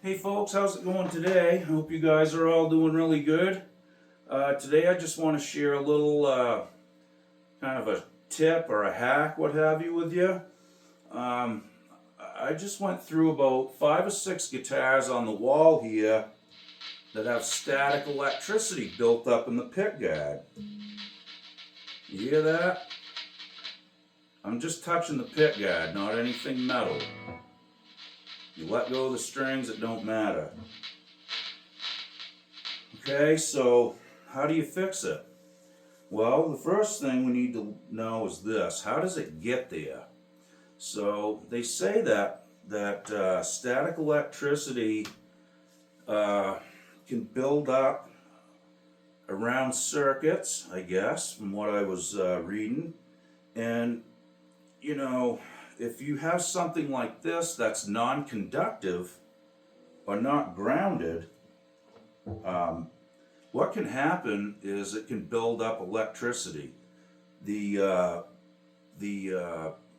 Hey folks, how's it going today? Hope you guys are all doing really good. Today I just want to share a little kind of a tip or a hack, what have you, with you. Um, I just went through about 5 or 6 guitars on the wall here that have static electricity built up in the pickguard. You hear that? I'm just touching the pickguard, not anything metal. You let go of the strings, it don't matter. Okay, so how do you fix it? Well, the first thing we need to know is this: how does it get there? So they say that static electricity can build up around circuits, I guess, from what I was reading. And you know, if you have something like this that's non-conductive or not grounded, um, what can happen is it can build up electricity. The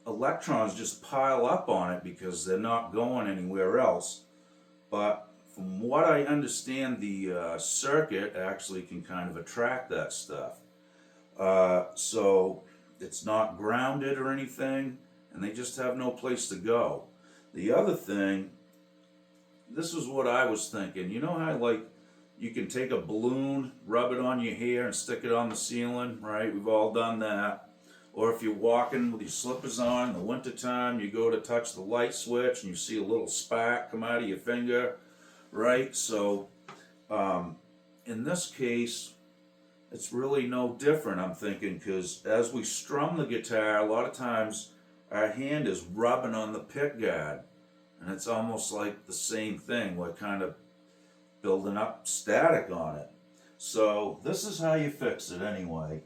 electrons just pile up on it because they're not going anywhere else. But from what I understand, the circuit actually can kind of attract that stuff. So it's not grounded or anything, and they just have no place to go. The other thing, this is what I was thinking. You know how, like, you can take a balloon, rub it on your hair, and stick it on the ceiling, right? We've all done that. Or if you're walking with your slippers on in the wintertime, you go to touch the light switch and you see a little spark come out of your finger, right? So in this case, it's really no different, I'm thinking, because as we strum the guitar, a lot of times our hand is rubbing on the pickguard, and it's almost like the same thing. We're kind of building up static on it. So this is how you fix it anyway.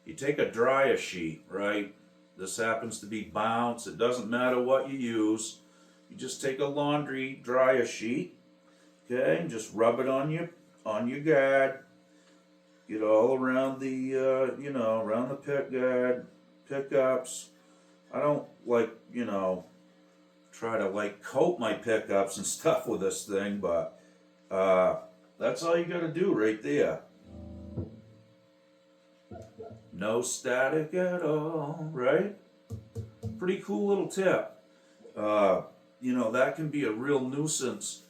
You take a dryer sheet, right? This happens to be Bounce. It doesn't matter what you use. You just take a laundry dryer sheet, okay, and just rub it on your guard. Get all around the around the pick guard, pickups. I don't like try to like coat my pickups and stuff with this thing, but that's all you got to do right there. No static at all, right? Pretty cool little tip. That can be a real nuisance,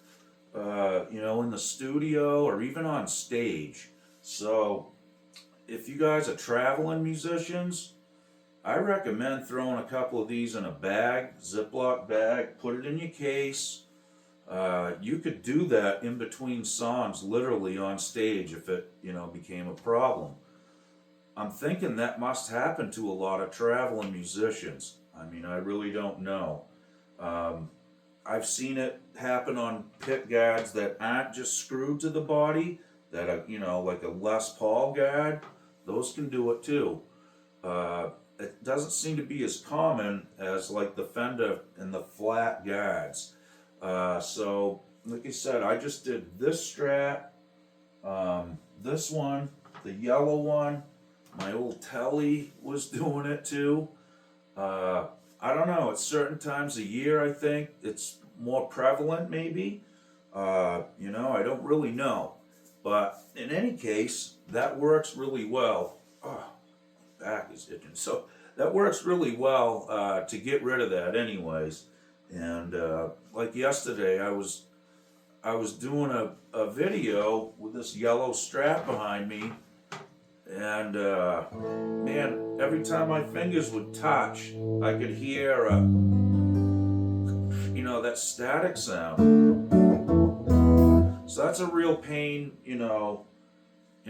in the studio or even on stage. So, if you guys are traveling musicians, I recommend throwing a couple of these in a bag, Ziploc bag, put it in your case. You could do that in between songs, literally on stage, if it, became a problem. I'm thinking that must happen to a lot of traveling musicians. I mean, I really don't know. I've seen it happen on pick guards that aren't just screwed to the body, that are, like a Les Paul guard. Those can do it too. It doesn't seem to be as common as like the Fender and the flat guards. So, like I said, I just did this Strat, this one, the yellow one. My old Telly was doing it too. I don't know, at certain times a year, I think it's more prevalent maybe. I don't really know. But in any case, that works really well. Oh, back is itching. So that works really well to get rid of that anyways. And like yesterday, I was doing a video with this yellow Strat behind me, and man, every time my fingers would touch, I could hear that static sound. So that's a real pain, in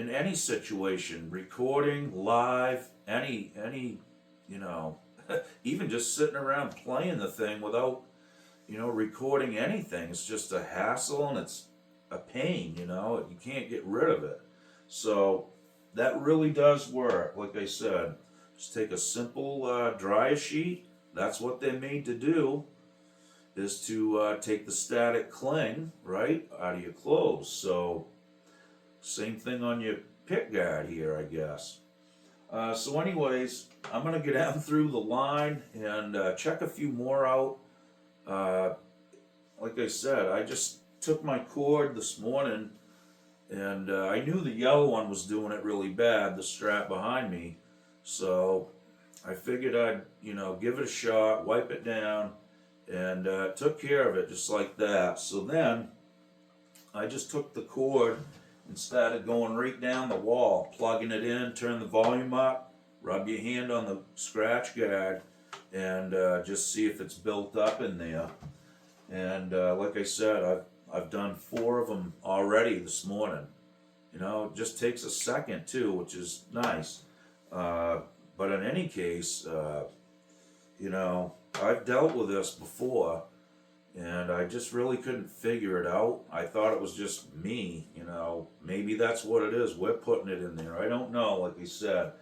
any situation, recording, live, any, even just sitting around playing the thing without, recording anything. It's just a hassle and it's a pain, you can't get rid of it. So that really does work. Like I said, just take a simple dryer sheet. That's what they're made to do, is to take the static cling, right, out of your clothes. So same thing on your pick guard here, I guess. So anyways, I'm going to get down through the line and check a few more out. Like I said, I just took my cord this morning, and I knew the yellow one was doing it really bad, the strap behind me. So I figured I'd, give it a shot, wipe it down, and took care of it just like that. So then I just took the cord and started going right down the wall, plugging it in, turn the volume up, rub your hand on the scratch guard, and just see if it's built up in there. And like I said, I've done 4 of them already this morning. It just takes a second too, which is nice. But in any case, I've dealt with this before, and I just really couldn't figure it out. I thought it was just me, maybe that's what it is. We're putting it in there. I don't know, like I said.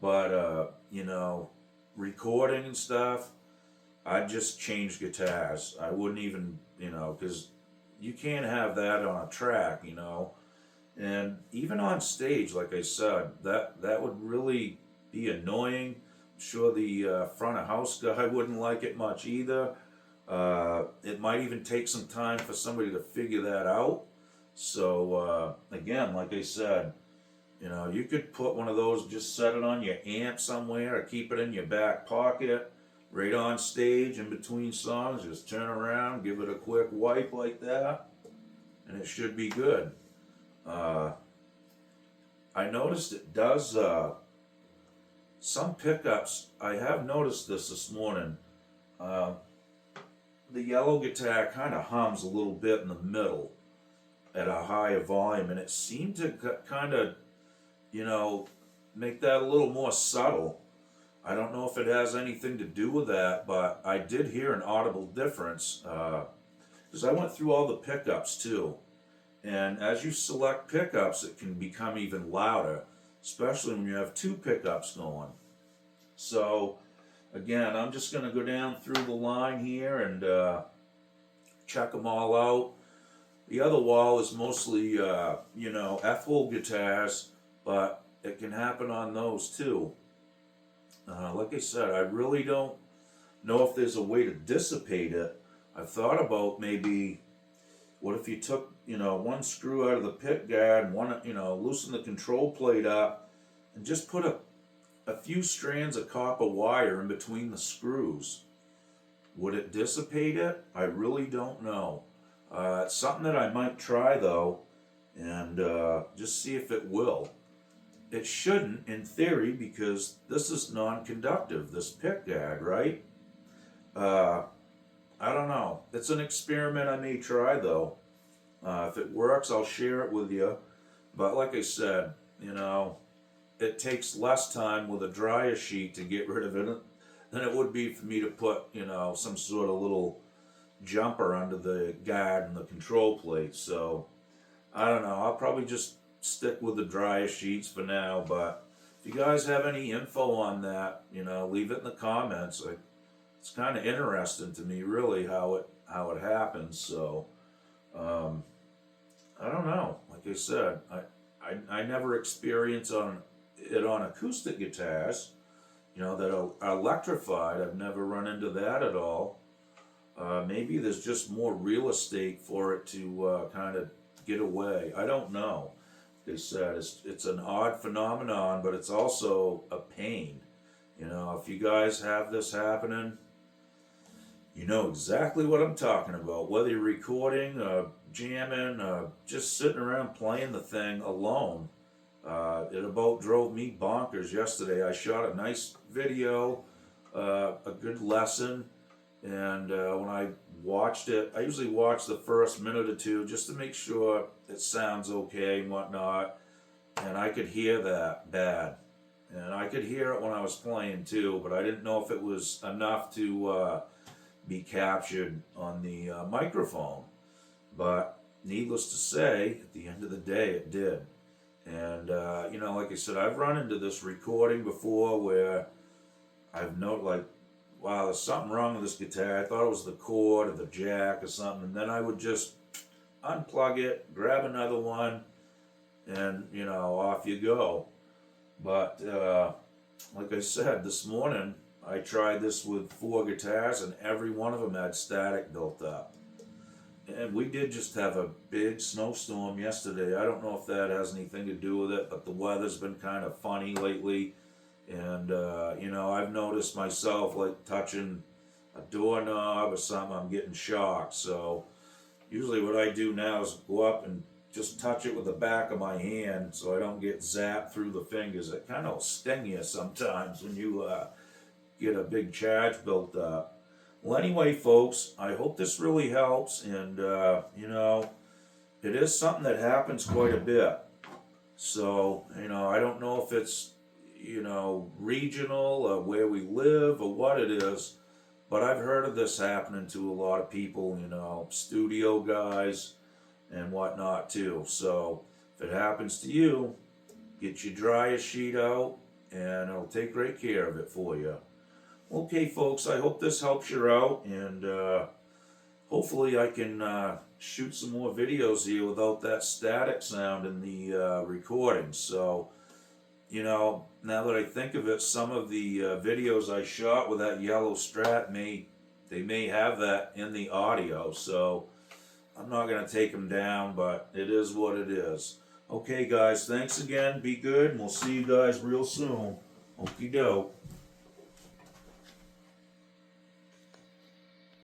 But, recording and stuff, I just changed guitars. I wouldn't even, because you can't have that on a track, And even on stage, like I said, that would really be annoying. I'm sure the front of house guy wouldn't like it much either. It might even take some time for somebody to figure that out. So, again, like I said, you could put one of those, just set it on your amp somewhere or keep it in your back pocket, right on stage in between songs. Just turn around, give it a quick wipe like that, and it should be good. I noticed it does, some pickups, I have noticed this morning, the yellow guitar kind of hums a little bit in the middle at a higher volume, and it seemed to kind of, make that a little more subtle. I don't know if it has anything to do with that, but I did hear an audible difference, because I went through all the pickups too. And as you select pickups, it can become even louder, especially when you have 2 pickups going. So, again, I'm just going to go down through the line here and check them all out. The other wall is mostly, F-hole guitars, but it can happen on those too. Like I said, I really don't know if there's a way to dissipate it. I've thought about maybe, what if you took, one screw out of the pickguard and one, loosen the control plate up and just put a few strands of copper wire in between the screws. Would it dissipate it? I really don't know. It's something that I might try though, and just see if it will. It shouldn't, in theory, because this is non-conductive, this pickguard, right? I don't know. It's an experiment I may try though. If it works, I'll share it with you. But like I said, it takes less time with a dryer sheet to get rid of it than it would be for me to put, some sort of little jumper under the guard and the control plate. So, I don't know. I'll probably just stick with the dryer sheets for now. But if you guys have any info on that, leave it in the comments. It's kind of interesting to me, really, how it happens. So, I don't know. Like I said, I never experienced it on acoustic guitars, that are electrified. I've never run into that at all. Maybe there's just more real estate for it to kind of get away. I don't know. They said it's an odd phenomenon, but it's also a pain. If you guys have this happening, you know exactly what I'm talking about. Whether you're recording, jamming, just sitting around playing the thing alone. It about drove me bonkers yesterday. I shot a nice video, a good lesson, and when I watched it, I usually watch the first minute or two just to make sure it sounds okay and whatnot, and I could hear that bad. And I could hear it when I was playing too, but I didn't know if it was enough to be captured on the microphone. But needless to say, at the end of the day, it did. And, like I said, I've run into this recording before where I've noted, wow, there's something wrong with this guitar. I thought it was the cord or the jack or something. And then I would just unplug it, grab another one, and, off you go. But, like I said, this morning, I tried this with 4 guitars, and every one of them had static built up. And we did just have a big snowstorm yesterday. I don't know if that has anything to do with it, but the weather's been kind of funny lately. And, you know, I've noticed myself like touching a doorknob or something, I'm getting shocked. So usually what I do now is go up and just touch it with the back of my hand so I don't get zapped through the fingers. It kind of sting you sometimes when you get a big charge built up. Well, anyway, folks, I hope this really helps, and you know, it is something that happens quite a bit. So, you know, I don't know if it's, you know, regional or where we live or what it is, but I've heard of this happening to a lot of people, you know, studio guys and whatnot too. So, if it happens to you, get your dryer sheet out, and it'll take great care of it for you. Okay, folks, I hope this helps you out, and hopefully I can shoot some more videos here without that static sound in the recording. So, you know, now that I think of it, some of the videos I shot with that yellow Strat may have that in the audio. So I'm not going to take them down, but it is what it is. Okay, guys, thanks again. Be good, and we'll see you guys real soon. Okie doke.